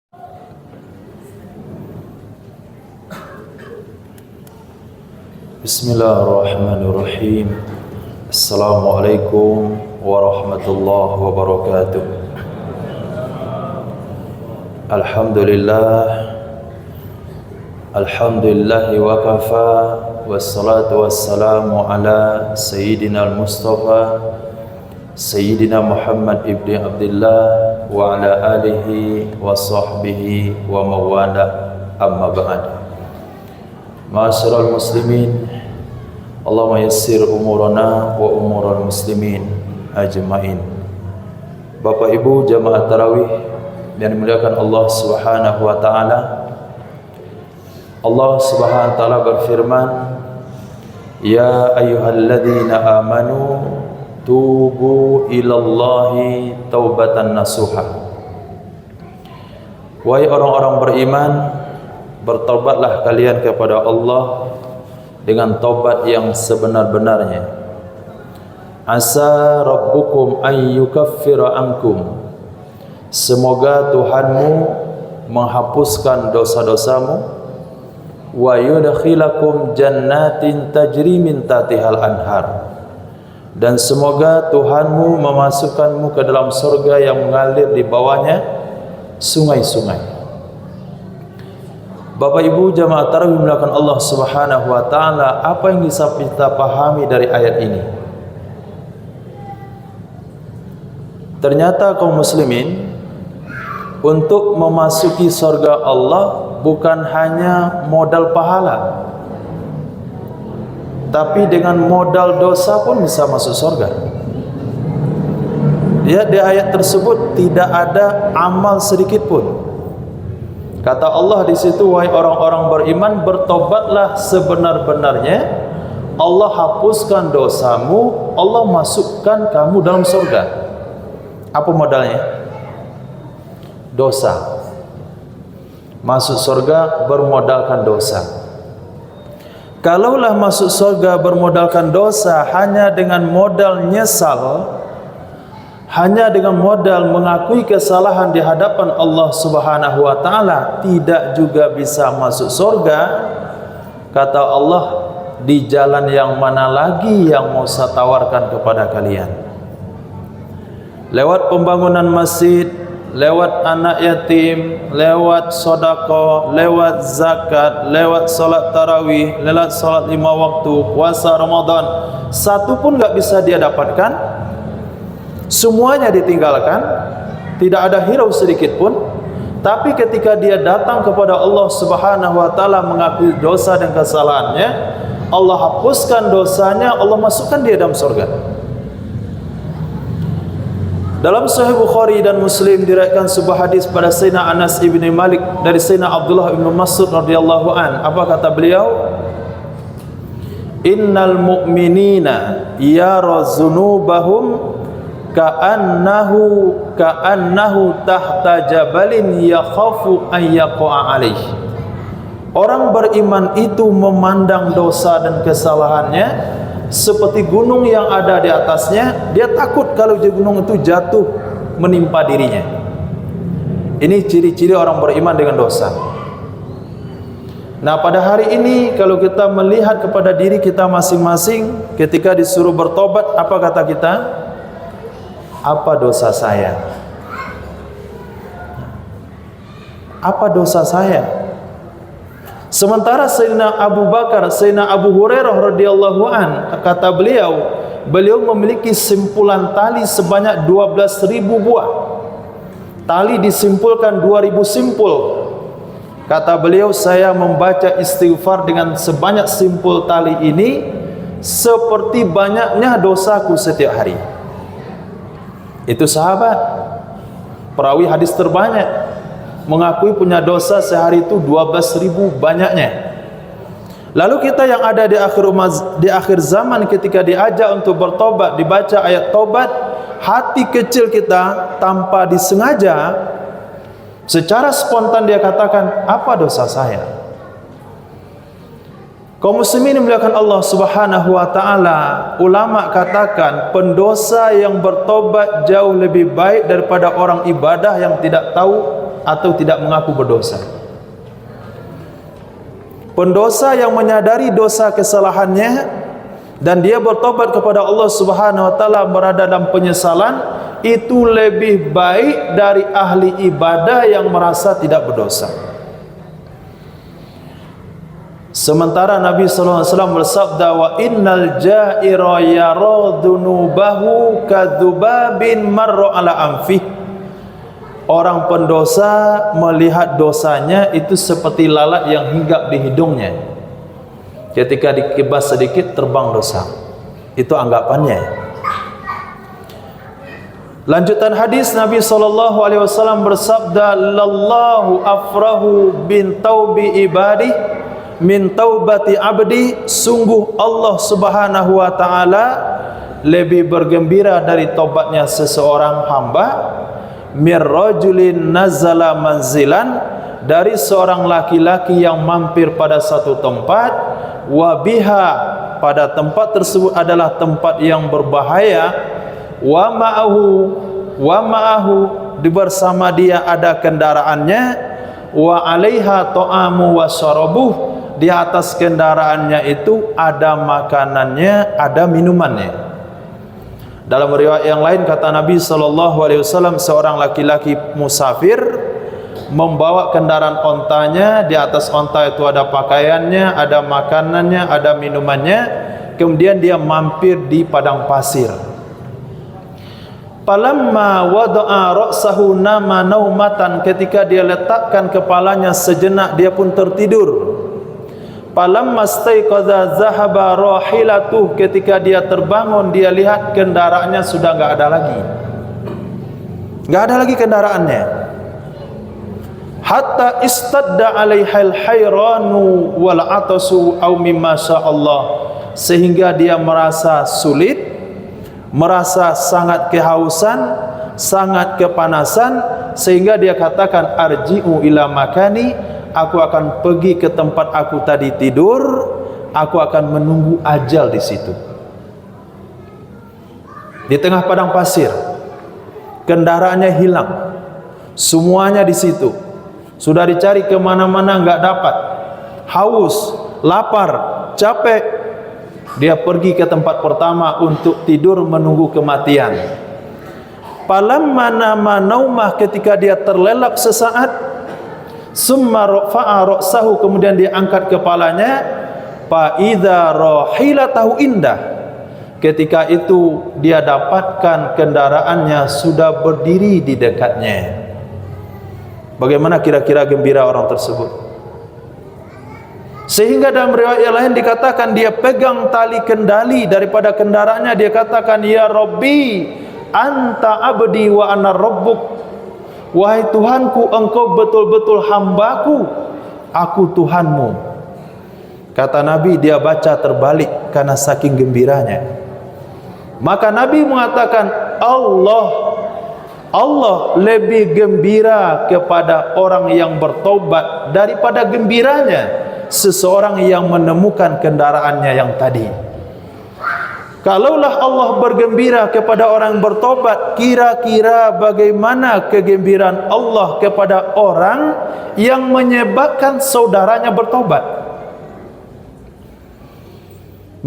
Bismillahirrahmanirrahim. Assalamualaikum warahmatullahi wabarakatuh. Alhamdulillah wa kafa, wassalatu wassalamu ala sayyidina al-Mustafa Sayyidina Muhammad ibn Abdullah wa ala alihi wa sahbihi wa mawala, amma ba'd. Ma'asyiral muslimin, Allahumma yassir umurana wa umural muslimin ajma'in. Bapak Ibu jamaah tarawih yang dimuliakan Allah Subhanahu wa taala. Allah Subhanahu wa taala berfirman, "Ya ayyuhalladzina amanu tubu ilallahi taubatan nasuha." Wahai orang-orang beriman, bertobatlah kalian kepada Allah dengan taubat yang sebenar-benarnya. Asa rabbukum an yukaffira ankum. Semoga Tuhanmu menghapuskan dosa-dosamu, wa yudkhilakum jannatin tajri min tahtihal anhar. Dan semoga Tuhanmu memasukkanmu ke dalam surga yang mengalir di bawahnya sungai-sungai. Bapak Ibu jamaah tarawih dimuliakan Allah Subhanahu wa taala, apa yang bisa kita pahami dari ayat ini? Ternyata kaum muslimin untuk memasuki surga Allah bukan hanya modal pahala, tapi dengan modal dosa pun bisa masuk surga. Lihat di ayat tersebut tidak ada amal sedikit pun. Kata Allah di situ, wahai orang-orang beriman, bertobatlah sebenar-benarnya, Allah hapuskan dosamu, Allah masukkan kamu dalam surga. Apa modalnya? Dosa. Masuk surga bermodalkan dosa. Kalaulah masuk surga bermodalkan dosa hanya dengan modal nyesal, hanya dengan modal mengakui kesalahan di hadapan Allah Subhanahu wa taala, tidak juga bisa masuk surga. Kata Allah, di jalan yang mana lagi yang mau saya tawarkan kepada kalian? Lewat pembangunan masjid, lewat anak yatim, lewat sedekah, lewat zakat, lewat salat tarawih, lewat salat 5 waktu, puasa Ramadan, satu pun enggak bisa dia dapatkan. Semuanya ditinggalkan, tidak ada hirau sedikit pun. Tapi ketika dia datang kepada Allah Subhanahu wa taala mengakui dosa dan kesalahannya, Allah hapuskan dosanya, Allah masukkan dia dalam surga. Dalam Sahih Bukhari dan Muslim diriwayatkan sebuah hadis pada Sayyidina Anas ibn Malik dari Sayyidina Abdullah ibn Mas'ud radhiyallahu an. Apa kata beliau? Innal mu'minina yara dzunubahum ka'annahu tahta jabalin yakhafu an yaqa'a alaih. Orang beriman itu memandang dosa dan kesalahannya seperti gunung yang ada di atasnya. Dia takut kalau gunung itu jatuh menimpa dirinya. Ini ciri-ciri orang beriman dengan dosa. Nah, pada hari ini kalau kita melihat kepada diri kita masing-masing, ketika disuruh bertobat, apa kata kita? Apa dosa saya? Apa dosa saya? Sementara Sayyidina Abu Bakar, Sayyidina Abu Hurairah radhiyallahu an, kata beliau memiliki simpulan tali sebanyak 12.000 buah. Tali disimpulkan 2.000 simpul. Kata beliau, saya membaca istighfar dengan sebanyak simpul tali ini seperti banyaknya dosaku setiap hari. Itu sahabat perawi hadis terbanyak, mengakui punya dosa sehari itu 12.000 banyaknya. Lalu kita yang ada di akhir zaman, ketika diajak untuk bertobat, dibaca ayat tobat, hati kecil kita tanpa disengaja secara spontan dia katakan, apa dosa saya? Kaum muslimin dimuliakan Allah Subhanahu wa taala, ulama katakan pendosa yang bertobat jauh lebih baik daripada orang ibadah yang tidak tahu atau tidak mengaku berdosa. Pendosa yang menyadari dosa kesalahannya dan dia bertobat kepada Allah Subhanahu wa taala berada dalam penyesalan, itu lebih baik dari ahli ibadah yang merasa tidak berdosa. Sementara Nabi sallallahu alaihi wasallam bersabda, wa innal ja'ira yara dhunubahu kadzubabin marra ala anfih. Orang pendosa melihat dosanya itu seperti lalat yang hinggap di hidungnya. Ketika dikibas sedikit terbang dosa. Itu anggapannya. Lanjutan hadis, Nabi sallallahu alaihi wasallam bersabda, lallahu afrahu bin taubi ibadi min taubati abdi. Sungguh Allah Subhanahu wa taala lebih bergembira dari taubatnya seseorang hamba, mir rajulin nazala manzilan, dari seorang laki-laki yang mampir pada satu tempat, wa biha, pada tempat tersebut adalah tempat yang berbahaya, wa ma'ahu di bersama dia ada kendaraannya, wa 'alaiha ta'amu wa syarabuh, di atas kendaraannya itu ada makanannya, ada minumannya. Dalam riwayat yang lain kata Nabi sallallahu alaihi wasallam, seorang laki-laki musafir membawa kendaraan ontanya, di atas onta itu ada pakaiannya, ada makanannya, ada minumannya. Kemudian dia mampir di padang pasir. Falamma wada'a ra'sahu nama naumatan, ketika dia letakkan kepalanya sejenak dia pun tertidur. Falamma staiqadha zahaba rahilatuh, ketika dia terbangun dia lihat kendaraannya sudah enggak ada lagi. Enggak ada lagi kendaraannya. Hatta istadda alaihal hayranu wal atasu aw mimma sya'allah, sehingga dia merasa sulit, merasa sangat kehausan, sangat kepanasan, sehingga dia katakan arji'u ila makani, aku akan pergi ke tempat aku tadi tidur, aku akan menunggu ajal di situ. Di tengah padang pasir, kendaraannya hilang, semuanya di situ. Sudah dicari kemana-mana enggak dapat. Haus, lapar, capek. Dia pergi ke tempat pertama untuk tidur menunggu kematian. Falamma nama naumah, ketika dia terlelap sesaat, summa rafa'a ra'sahu, kemudian dia angkat kepalanya, fa idza rahilatahu indah, ketika itu dia dapatkan kendaraannya sudah berdiri di dekatnya. Bagaimana kira-kira gembira orang tersebut? Sehingga dalam riwayat yang lain dikatakan dia pegang tali kendali daripada kendaraannya, dia katakan, ya Rabbi anta abdi wa ana rabbuk, wahai Tuhanku, engkau betul-betul hambaku, aku Tuhanmu. Kata Nabi, dia baca terbalik karena saking gembiranya. Maka Nabi mengatakan, Allah lebih gembira kepada orang yang bertobat daripada gembiranya seseorang yang menemukan kendaraannya yang tadi. Kalaulah Allah bergembira kepada orang bertobat, kira-kira bagaimana kegembiraan Allah kepada orang yang menyebabkan saudaranya bertobat?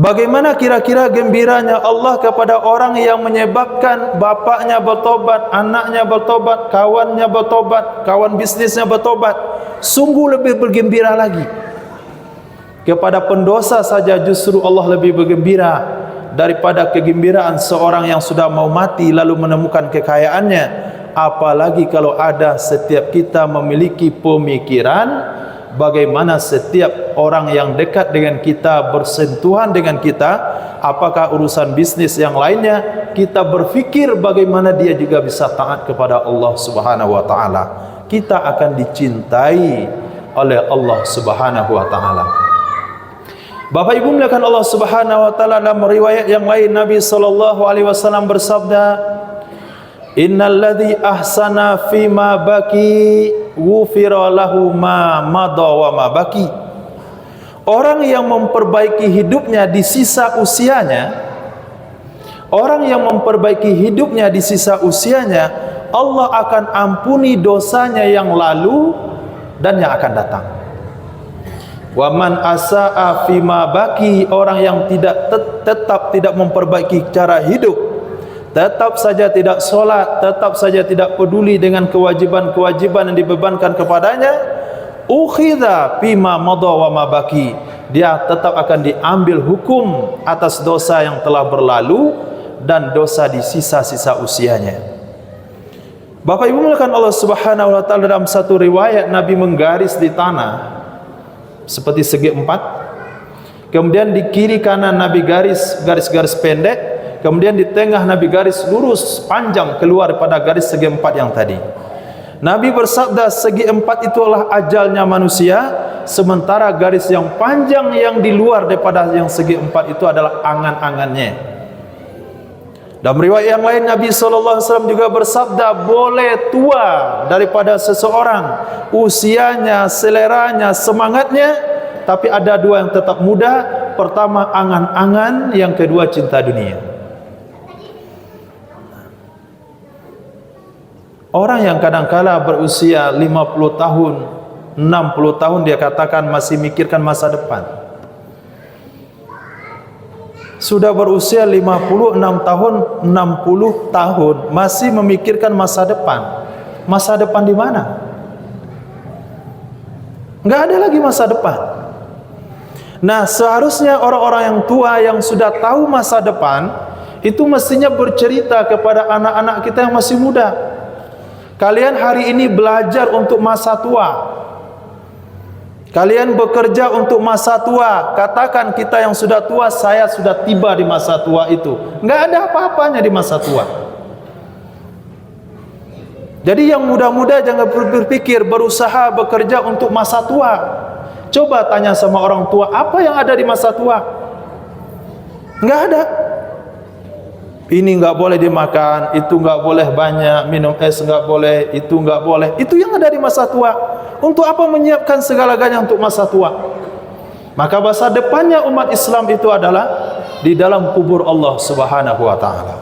Bagaimana kira-kira gembiranya Allah kepada orang yang menyebabkan bapaknya bertobat, anaknya bertobat, kawannya bertobat, kawan bisnisnya bertobat? Sungguh lebih bergembira lagi. Kepada pendosa saja justru Allah lebih bergembira daripada kegembiraan seorang yang sudah mau mati lalu menemukan kekayaannya. Apalagi kalau ada setiap kita memiliki pemikiran bagaimana setiap orang yang dekat dengan kita, bersentuhan dengan kita, apakah urusan bisnis yang lainnya, kita berfikir bagaimana dia juga bisa taat kepada Allah Subhanahu wa taala. Kita akan dicintai oleh Allah Subhanahu wa taala. Bapak Ibu muliakan Allah Subhanahu wa taala, dalam riwayat yang lain Nabi sallallahu alaihi wasallam bersabda, innalladzi ahsana fima baki ghufira lahu ma madha wa ma baki. Orang yang memperbaiki hidupnya di sisa usianya, orang yang memperbaiki hidupnya di sisa usianya, Allah akan ampuni dosanya yang lalu dan yang akan datang. Wa man asaa fima baki, orang yang tetap tidak memperbaiki cara hidup, tetap saja tidak solat, tetap saja tidak peduli dengan kewajiban-kewajiban yang dibebankan kepadanya, ukhidha fima madha wa ma baki, dia tetap akan diambil hukum atas dosa yang telah berlalu dan dosa di sisa-sisa usianya. Bapak Ibu mulakan Allah Subhanahu wa taala, dalam satu riwayat Nabi menggaris di tanah seperti segi empat, kemudian di kiri kanan Nabi garis-garis pendek, kemudian di tengah Nabi garis lurus panjang keluar pada garis segi empat yang tadi. Nabi bersabda, segi empat itulah ajalnya manusia, sementara garis yang panjang yang di luar daripada yang segi empat itu adalah angan-angannya. Dalam riwayat yang lain Nabi SAW juga bersabda, boleh tua daripada seseorang, usianya, seleranya, semangatnya, tapi ada dua yang tetap muda. Pertama angan-angan, yang kedua cinta dunia. Orang yang kadang-kala berusia 50 tahun, 60 tahun, dia katakan masih mikirkan masa depan. Sudah berusia 56 tahun, 60 tahun, masih memikirkan masa depan. Masa depan di mana? Enggak ada lagi masa depan. Nah, seharusnya orang-orang yang tua yang sudah tahu masa depan itu mestinya bercerita kepada anak-anak kita yang masih muda. Kalian hari ini belajar untuk masa tua. Kalian bekerja untuk masa tua. Katakan kita yang sudah tua, saya sudah tiba di masa tua itu. Enggak ada apa-apanya di masa tua. Jadi yang muda-muda jangan berpikir berusaha bekerja untuk masa tua. Coba tanya sama orang tua, apa yang ada di masa tua? Enggak ada. Ini enggak boleh dimakan, itu enggak boleh banyak, minum es enggak boleh, itu enggak boleh. Itu yang ada di masa tua. Untuk apa menyiapkan segala-galanya untuk masa tua? Maka masa depannya umat Islam itu adalah di dalam kubur Allah Subhanahu wa taala.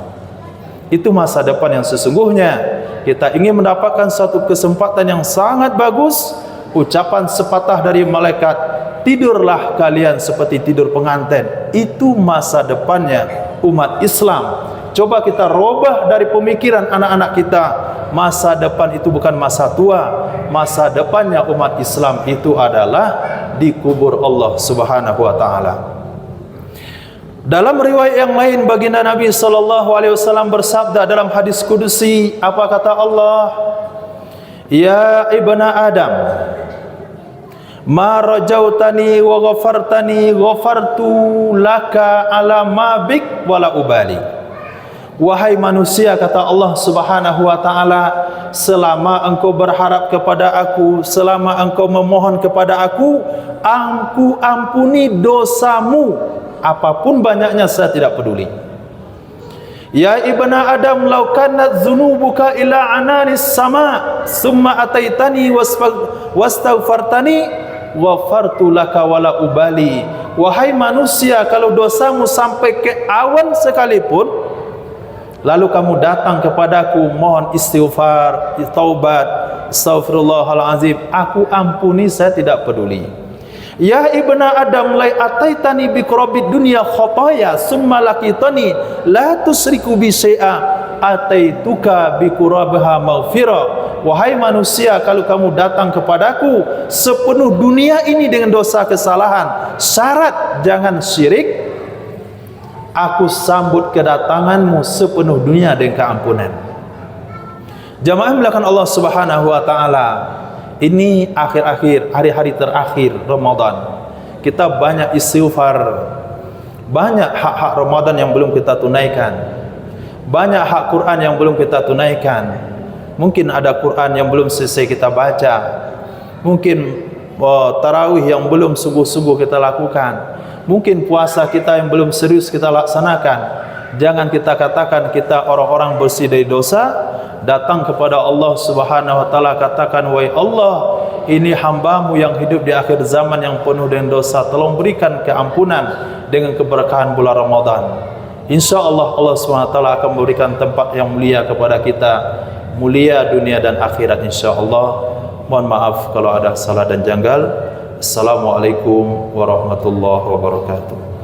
Itu masa depan yang sesungguhnya. Kita ingin mendapatkan satu kesempatan yang sangat bagus. Ucapan sepatah dari malaikat, tidurlah kalian seperti tidur pengantin. Itu masa depannya umat Islam. Coba kita robah dari pemikiran anak-anak kita. Masa depan itu bukan masa tua. Masa depannya umat Islam itu adalah di kubur Allah Subhanahu wa taala. Dalam riwayat yang lain baginda Nabi SAW bersabda dalam hadis kudusi, apa kata Allah? Ya ibna Adam, ma rajautani wa ghafartani ghafartu laka ala ma bik wala ubali. Wahai manusia, kata Allah Subhanahu wa taala, selama engkau berharap kepada aku, selama engkau memohon kepada aku ampuni dosamu, apapun banyaknya saya tidak peduli. Ya ibna Adam, law kanat dzunubuka ila ananis sama summa ataitani wastaghfartani ghafartu laka wala ubali. Wahai manusia, kalau dosamu sampai ke awan sekalipun, lalu kamu datang kepadaku mohon istighfar, taubat, astaghfirullahalazim, aku ampuni, saya tidak peduli. Ya ibna Adam, lai ataitani bi qurabid dunya khataya summa laqitani la tusriku bi syai'a ataituka bi qurabaha maghfirah. Wahai manusia, kalau kamu datang kepadaku sepenuh dunia ini dengan dosa kesalahan, syarat jangan syirik, aku sambut kedatanganmu sepenuh dunia dengan keampunan. Jamaah melakukan Allah Subhanahu wa taala, ini akhir-akhir, hari-hari terakhir Ramadan. Kita banyak istighfar, banyak hak-hak Ramadan yang belum kita tunaikan, banyak hak Quran yang belum kita tunaikan. Mungkin ada Quran yang belum selesai kita baca, mungkin tarawih yang belum sungguh-sungguh kita lakukan, mungkin puasa kita yang belum serius kita laksanakan. Jangan kita katakan kita orang-orang bersih dari dosa. Datang kepada Allah Subhanahu wa taala, katakan, wahai Allah, ini hambamu yang hidup di akhir zaman yang penuh dengan dosa, tolong berikan keampunan dengan keberkahan bulan Ramadan. InsyaAllah Allah Subhanahu wa taala akan memberikan tempat yang mulia kepada kita mulia dunia dan akhirat insyaallah. Mohon maaf kalau ada salah dan janggal. Assalamualaikum warahmatullahi wabarakatuh.